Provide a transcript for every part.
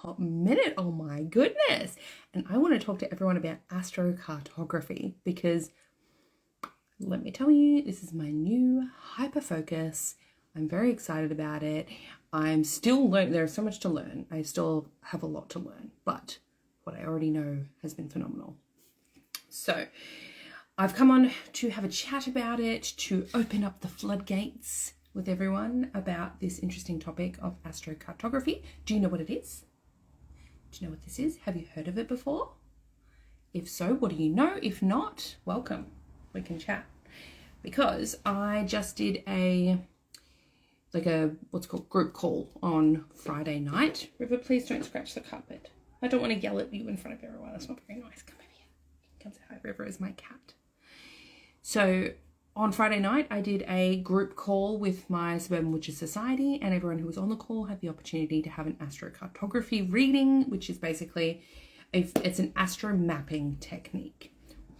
hot minute. Oh my goodness. And I want to talk to everyone about astrocartography because let me tell you, this is my new hyper focus. I'm very excited about it. I'm still learning. There's so much to learn. I still have a lot to learn, but what I already know has been phenomenal. So I've come on to have a chat about it, to open up the floodgates with everyone about this interesting topic of astrocartography. Do you know what it is? Do you know what this is? Have you heard of it before? If so, what do you know? If not, welcome. We can chat. Because I just did what's called group call on Friday night. River, please don't scratch the carpet. I don't want to yell at you in front of everyone. That's not very nice. Come over here. Come say hi. River is my cat. So on Friday night, I did a group call with my Suburban Witches Society, and everyone who was on the call had the opportunity to have an astrocartography reading, which is basically, it's an astro mapping technique.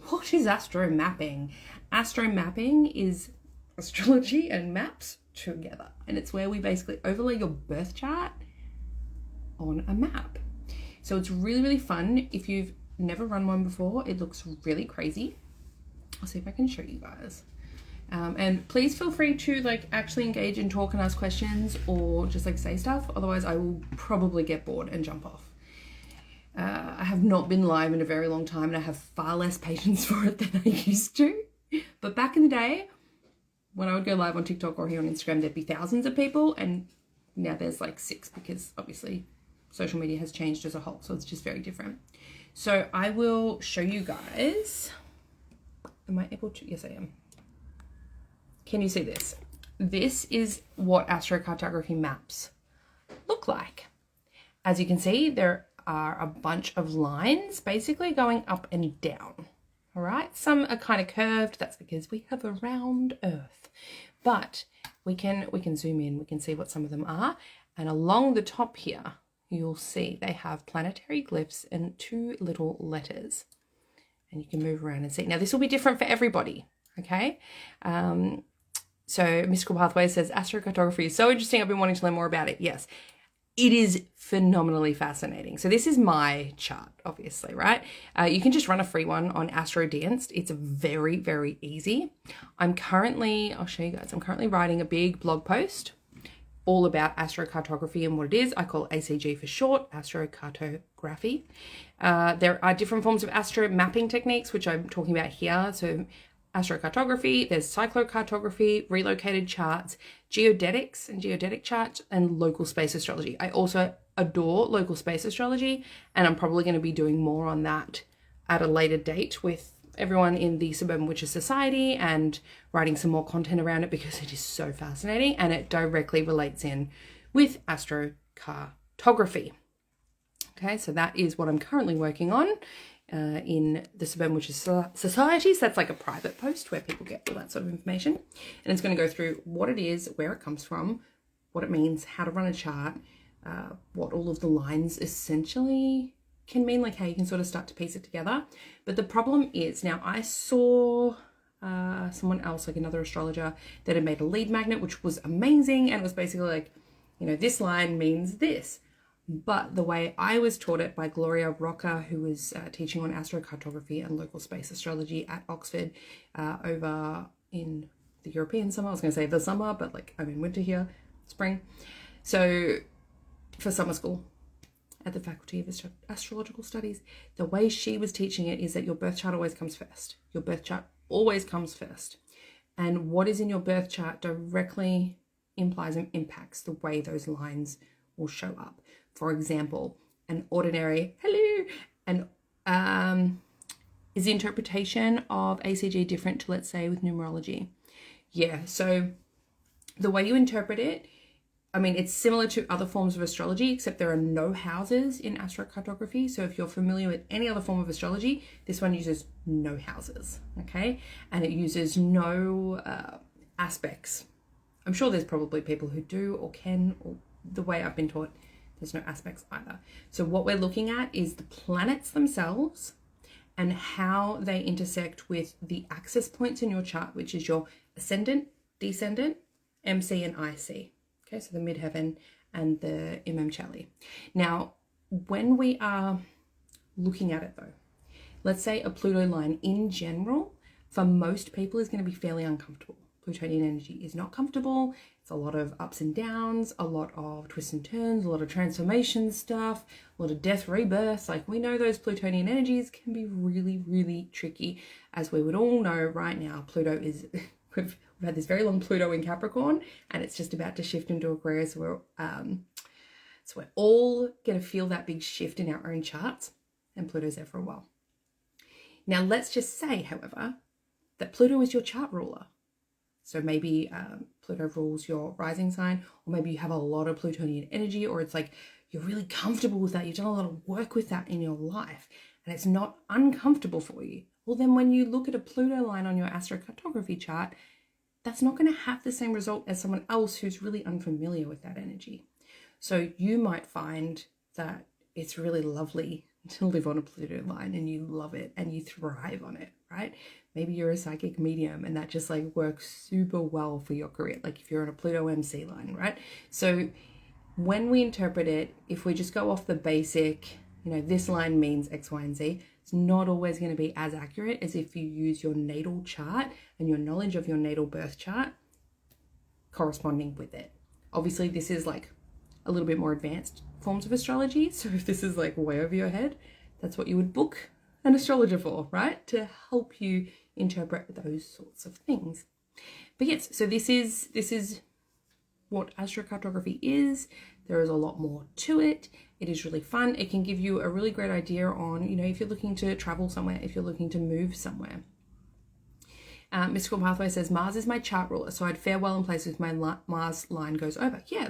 What is astro mapping? Astro mapping is astrology and maps together, and it's where we basically overlay your birth chart on a map. So it's really, really fun. If you've never run one before, it looks really crazy. I'll see if I can show you guys. And please feel free to actually engage and talk and ask questions or just say stuff. Otherwise I will probably get bored and jump off. I have not been live in a very long time and I have far less patience for it than I used to. But back in the day, when I would go live on TikTok or here on Instagram, there'd be thousands of people, and now there's 6 because obviously social media has changed as a whole. So it's just very different. So I will show you guys. Am I able to? Yes, I am. Can you see this? This is what astrocartography maps look like. As you can see, there are a bunch of lines basically going up and down. All right. Some are kind of curved. That's because we have a round Earth. But we can zoom in. We can see what some of them are. And along the top here, you'll see they have planetary glyphs and 2 little letters. And you can move around and see. Now, this will be different for everybody, okay? So Mystical Pathways says, astrocartography is so interesting. I've been wanting to learn more about it. Yes, it is phenomenally fascinating. So this is my chart, obviously, right? You can just run a free one on Astro Danced. It's very, very easy. I'll show you guys, I'm currently writing a big blog post all about astrocartography and what it is. I call ACG for short, astrocartography. There are different forms of astro mapping techniques, which I'm talking about here. So astrocartography, there's cyclocartography, relocated charts, geodetics and geodetic charts, and local space astrology. I also adore local space astrology, and I'm probably going to be doing more on that at a later date with everyone in the Suburban Witches Society and writing some more content around it because it is so fascinating and it directly relates in with astrocartography. Okay, so that is what I'm currently working on in the Suburban Witches Society. So that's a private post where people get all that sort of information. And it's going to go through what it is, where it comes from, what it means, how to run a chart, what all of the lines essentially can mean, how you can sort of start to piece it together. But the problem is, now I saw someone else, another astrologer, that had made a lead magnet, which was amazing. And it was basically this line means this. But the way I was taught it by Gloria Rocca, who was teaching on astrocartography and local space astrology at Oxford over in the European summer. I was going to say the summer, but I'm in winter here, spring. So for summer school at the Faculty of Astrological Studies, the way she was teaching it is that your birth chart always comes first. Your birth chart always comes first. And what is in your birth chart directly implies and impacts the way those lines will show up. For example, is the interpretation of ACG different to, let's say, with numerology? Yeah, so the way you interpret it, it's similar to other forms of astrology, except there are no houses in astrocartography. So if you're familiar with any other form of astrology, this one uses no houses, okay? And it uses no aspects. I'm sure there's probably people who do or can, or the way I've been taught, there's no aspects either. So what we're looking at is the planets themselves and how they intersect with the axis points in your chart, which is your ascendant, descendant, MC, and IC. Okay, so the midheaven and the Chali. Now, when we are looking at it though, let's say a Pluto line in general, for most people is going to be fairly uncomfortable. Plutonian energy is not comfortable. It's a lot of ups and downs, a lot of twists and turns, a lot of transformation stuff, a lot of death rebirths. Like, we know those Plutonian energies can be really, really tricky. As we would all know right now, Pluto is, we've had this very long Pluto in Capricorn, and it's just about to shift into Aquarius. So we're all going to feel that big shift in our own charts, and Pluto's there for a while. Now, let's just say, however, that Pluto is your chart ruler. So maybe Pluto rules your rising sign, or maybe you have a lot of Plutonian energy, or it's like you're really comfortable with that. You've done a lot of work with that in your life, and it's not uncomfortable for you. Well, then when you look at a Pluto line on your astrocartography chart, that's not going to have the same result as someone else who's really unfamiliar with that energy. So you might find that it's really lovely to live on a Pluto line and you love it and you thrive on it, right? Maybe you're a psychic medium and that just like works super well for your career. Like if you're on a Pluto MC line, right? So when we interpret it, if we just go off the basic, this line means X, Y, and Z, it's not always going to be as accurate as if you use your natal chart and your knowledge of your natal birth chart corresponding with it. Obviously, this is like a little bit more advanced forms of astrology. So if this is like way over your head, that's what you would book an astrologer for, right? To help you interpret those sorts of things. But yes, so this is what astrocartography is. There is a lot more to it. It is really fun. It can give you a really great idea on, if you're looking to travel somewhere, if you're looking to move somewhere. Mystical Pathway says, Mars is my chart ruler, so I'd fare well in places my Mars line goes over. Yeah,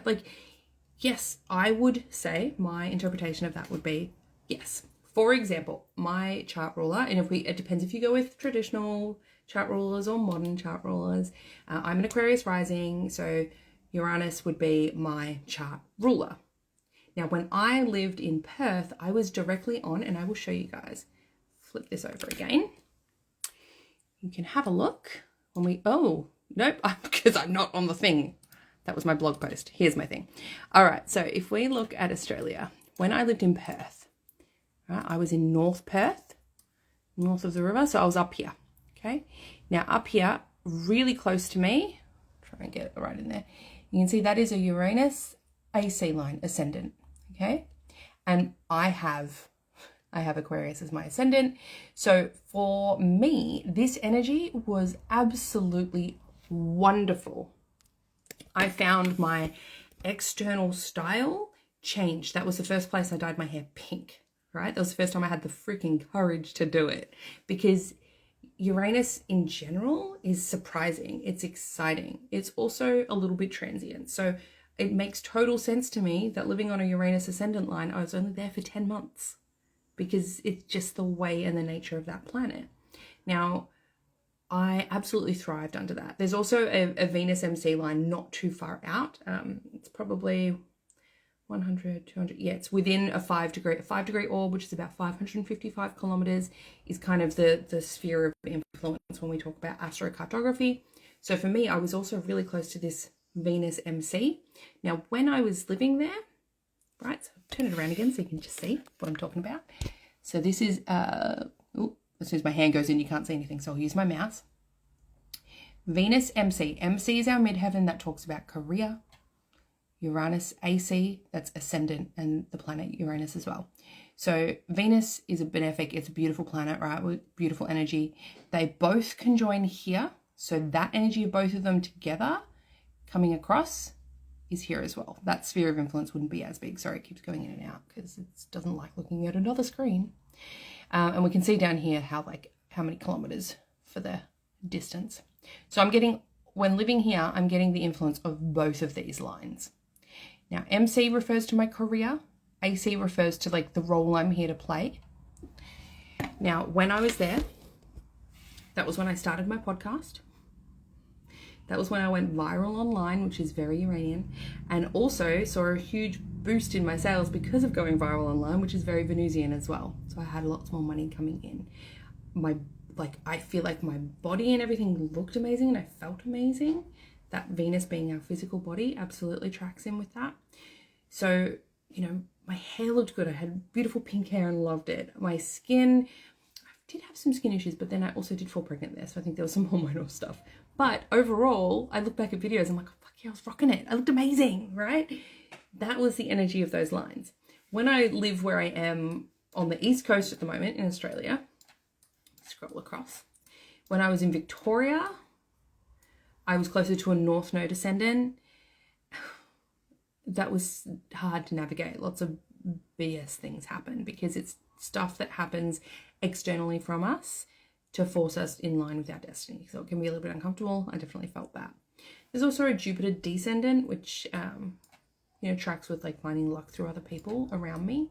yes, I would say my interpretation of that would be yes. For example, my chart ruler, and it depends if you go with traditional chart rulers or modern chart rulers. I'm an Aquarius rising, so Uranus would be my chart ruler. Now, when I lived in Perth, I was directly on, and I will show you guys. Flip this over again. You can have a look. Oh, nope, because I'm not on the thing. That was my blog post. Here's my thing. All right, so if we look at Australia, when I lived in Perth, right, I was in North Perth, north of the river, so I was up here, okay? Now, up here, really close to me, try and get it right in there, you can see that is a Uranus AC line, ascendant, okay? And I have Aquarius as my ascendant. So for me, this energy was absolutely wonderful. I found my external style changed. That was the first place I dyed my hair pink, right? That was the first time I had the freaking courage to do it, because Uranus in general is surprising. It's exciting. It's also a little bit transient. So it makes total sense to me that living on a Uranus ascendant line, I was only there for 10 months because it's just the way and the nature of that planet. Now, I absolutely thrived under that. There's also a Venus MC line not too far out. It's probably 100, 200. Yeah, it's within a 5 degree orb, which is about 555 kilometers, is kind of the sphere of influence when we talk about astrocartography. So for me, I was also really close to this Venus MC. Now, when I was living there, right, so turn it around again so you can just see what I'm talking about. So this is, as soon as my hand goes in, you can't see anything, so I'll use my mouse. Venus MC. MC is our midheaven that talks about career. Uranus AC, that's ascendant, and the planet Uranus as well. So Venus is a benefic, it's a beautiful planet, right, with beautiful energy. They both conjoin here, so that energy of both of them together coming across is here as well. That sphere of influence wouldn't be as big. Sorry, it keeps going in and out because it doesn't like looking at another screen. And we can see down here how many kilometers for the distance. So when living here, I'm getting the influence of both of these lines. Now, MC refers to my career. AC refers to the role I'm here to play. Now, when I was there, that was when I started my podcast. That was when I went viral online, which is very Uranian, and also saw a huge boost in my sales because of going viral online, which is very Venusian as well. So I had lots more money coming in. I feel like my body and everything looked amazing and I felt amazing. That Venus being our physical body absolutely tracks in with that. So, My hair looked good. I had beautiful pink hair and loved it. My skin, I did have some skin issues, but then I also did fall pregnant there. So I think there was some hormonal stuff. But overall, I look back at videos, I'm like, oh, fuck yeah, I was rocking it. I looked amazing, right? That was the energy of those lines. When I live where I am on the East Coast at the moment in Australia, scroll across. When I was in Victoria, I was closer to a North Node ascendant. That was hard to navigate. Lots of BS things happen because it's stuff that happens externally from us to force us in line with our destiny. So it can be a little bit uncomfortable. I definitely felt that. There's also a Jupiter descendant, which, tracks with like finding luck through other people around me.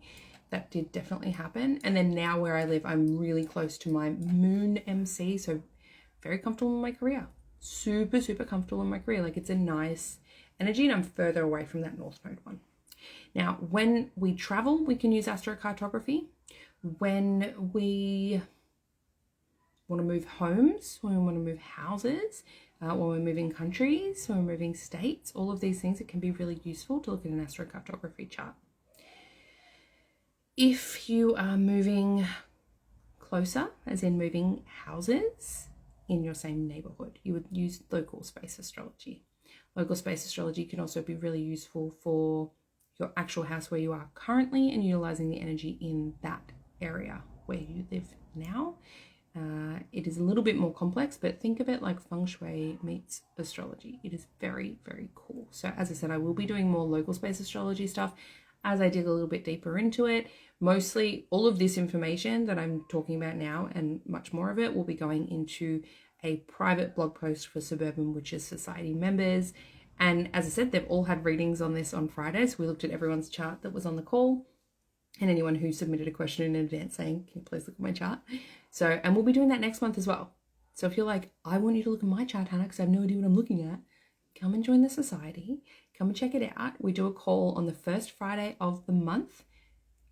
That did definitely happen. And then now where I live, I'm really close to my moon MC. So very comfortable in my career. Super, super comfortable in my career. Like it's a nice energy and I'm further away from that North Node one. Now, when we travel, we can use astrocartography. When we want to move homes, when we want to move houses, when we're moving countries, when we're moving states, all of these things, it can be really useful to look at an astrocartography chart. If you are moving closer, as in moving houses in your same neighborhood, you would use local space astrology. Local space astrology can also be really useful for your actual house where you are currently and utilizing the energy in that area where you live now. It is a little bit more complex, but think of it like feng shui meets astrology. It is very, very cool. So as I said, I will be doing more local space astrology stuff as I dig a little bit deeper into it. Mostly all of this information that I'm talking about now and much more of it will be going into a private blog post for Suburban Witches Society members. And as I said, they've all had readings on this on Friday. So we looked at everyone's chart that was on the call and anyone who submitted a question in advance saying, can you please look at my chart? So, and we'll be doing that next month as well. So if you're like, I want you to look at my chart, Hannah, because I have no idea what I'm looking at, come and join the society. Come and check it out. We do a call on the first Friday of the month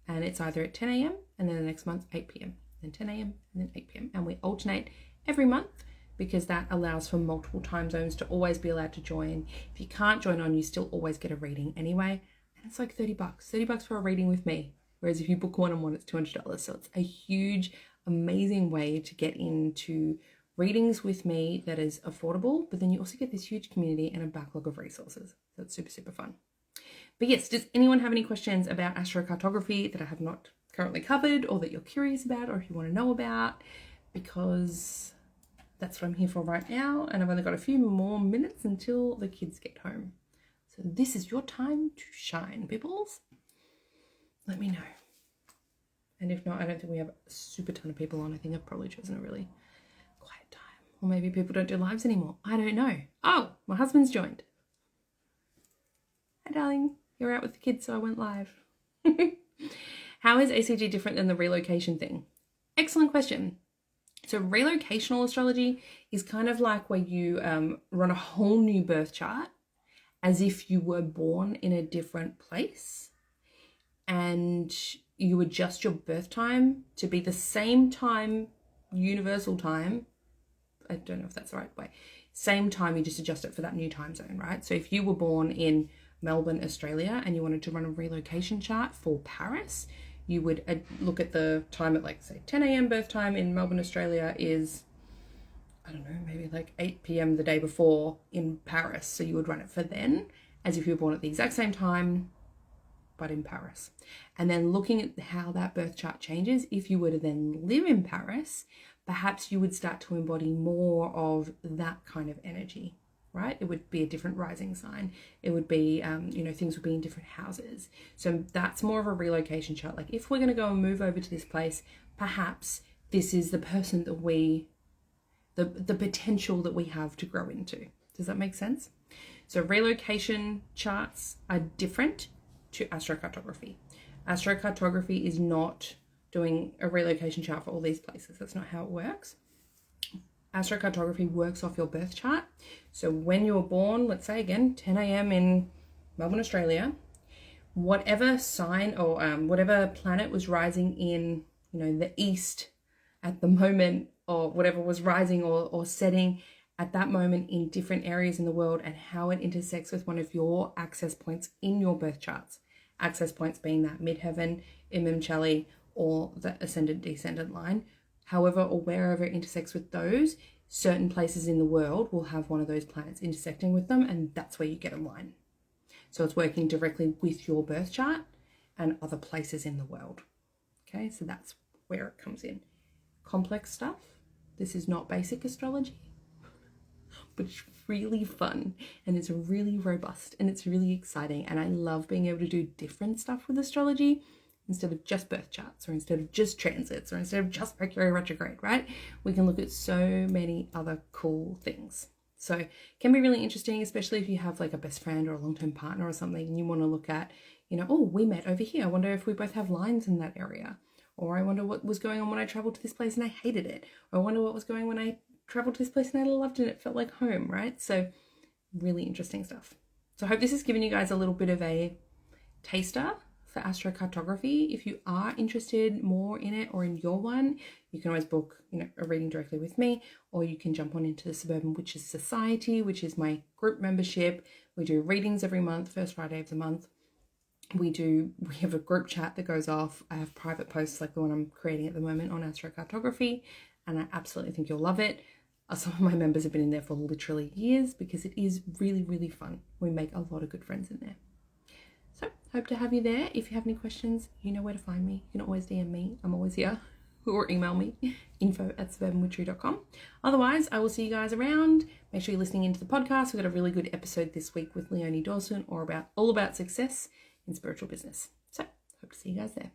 and it's either at 10 a.m. and then the next month 8 p.m. then 10 a.m. and then 8 p.m. And we alternate every month because that allows for multiple time zones to always be allowed to join. If you can't join on, you still always get a reading anyway. And it's like $30 for a reading with me. Whereas if you book one-on-one, it's $200. So it's a huge, amazing way to get into readings with me that is affordable, but then you also get this huge community and a backlog of resources. So it's super, super fun. But yes, does anyone have any questions about astrocartography that I have not currently covered or that you're curious about or if you want to know about? Because that's what I'm here for right now. And I've only got a few more minutes until the kids get home. So this is your time to shine, peoples. Let me know. And if not, I don't think we have a super ton of people on. I think I've probably chosen a really quiet time. Or maybe people don't do lives anymore. I don't know. Oh, my husband's joined. Hi, darling. You're out with the kids, so I went live. How is ACG different than the relocation thing? Excellent question. So relocational astrology is kind of like where you run a whole new birth chart as if you were born in a different place and you adjust your birth time to be the same time, universal time. I don't know if that's the right way. Same time, you just adjust it for that new time zone, right? So if you were born in Melbourne, Australia, and you wanted to run a relocation chart for Paris, you would look at the time at like, say, 10 a.m. birth time in Melbourne, Australia is, I don't know, maybe like 8 p.m. the day before in Paris. So you would run it for then, as if you were born at the exact same time, but in Paris. And then looking at how that birth chart changes, if you were to then live in Paris, perhaps you would start to embody more of that kind of energy, right? It would be a different rising sign. It would be, things would be in different houses. So that's more of a relocation chart. Like if we're going to go and move over to this place, perhaps this is the person that the potential that we have to grow into. Does that make sense? So relocation charts are different to astrocartography. Astrocartography is not doing a relocation chart for all these places. That's not how it works. Astrocartography works off your birth chart. So when you were born, let's say again, 10 a.m. in Melbourne, Australia, whatever sign or whatever planet was rising in, the east at the moment, or whatever was rising or setting at that moment in different areas in the world, and how it intersects with one of your access points in your birth charts access points being that midheaven, Imam or the ascendant descendant line. However, or wherever it intersects with those, certain places in the world will have one of those planets intersecting with them, and that's where you get a line. So it's working directly with your birth chart and other places in the world. Okay, so that's where it comes in. Complex stuff. This is not basic astrology, but it's really fun and it's really robust and it's really exciting. And I love being able to do different stuff with astrology instead of just birth charts or instead of just transits or instead of just Mercury retrograde, right? We can look at so many other cool things. So it can be really interesting, especially if you have like a best friend or a long-term partner or something and you want to look at, oh, we met over here. I wonder if we both have lines in that area. Or I wonder what was going on when I traveled to this place and I hated it. Or I wonder what was going on when I traveled to this place and I loved it and it felt like home, right? So really interesting stuff. So I hope this has given you guys a little bit of a taster for astrocartography. If you are interested more in it or in your one, you can always book, a reading directly with me, or you can jump on into the Suburban Witches Society, which is my group membership. We do readings every month, first Friday of the month. We have a group chat that goes off. I have private posts like the one I'm creating at the moment on astrocartography, and I absolutely think you'll love it. Some of my members have been in there for literally years because it is really, really fun. We make a lot of good friends in there. So hope to have you there. If you have any questions, you know where to find me. You can always DM me. I'm always here. Or email me, info@suburbanwitchery.com. Otherwise, I will see you guys around. Make sure you're listening into the podcast. We've got a really good episode this week with Leonie Dawson all about success in spiritual business. So hope to see you guys there.